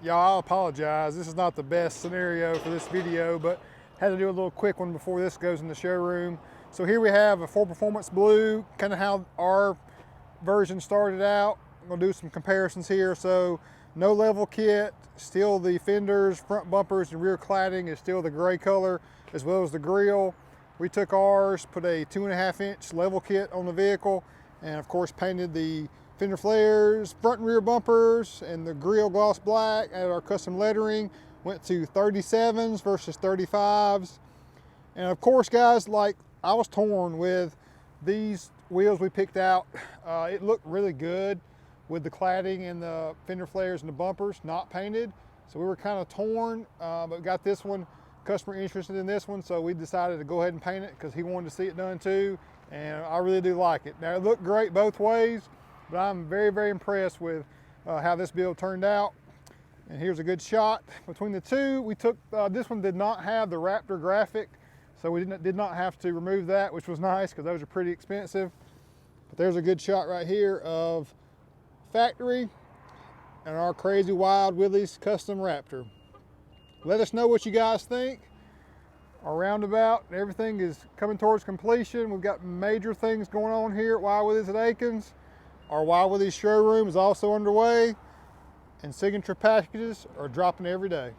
Y'all, I apologize. This is not the best scenario for this video, but had to do a little quick one before this goes in the showroom. So here we have a 4 Performance Blue, kind of how our version started out. I'm gonna do some comparisons here. So no level kit, still the fenders, front bumpers, and rear cladding is still the gray color, as well as the grille. We took ours, put a 2.5-inch level kit on the vehicle, and of course painted the fender flares, front and rear bumpers, and the grille gloss black. Added our custom lettering, went to 37s versus 35s. And of course, guys, like I was torn with these wheels we picked out. It looked really good with the cladding and the fender flares and the bumpers not painted. So we were kind of torn, but got this one, customer interested in this one, so we decided to go ahead and paint it because he wanted to see it done too, and I really do like it. Now it looked great both ways, but I'm very, very impressed with how this build turned out. And here's a good shot between the two. We took, this one did not have the Raptor graphic, so we did not have to remove that, which was nice because those are pretty expensive. But there's a good shot right here of factory and our crazy wild Willies custom Raptor. Let us know what you guys think. Our roundabout, everything is coming towards completion. We've got major things going on here at Wild Willies at Akins. Our Wild Willies showroom is also underway, and signature packages are dropping every day.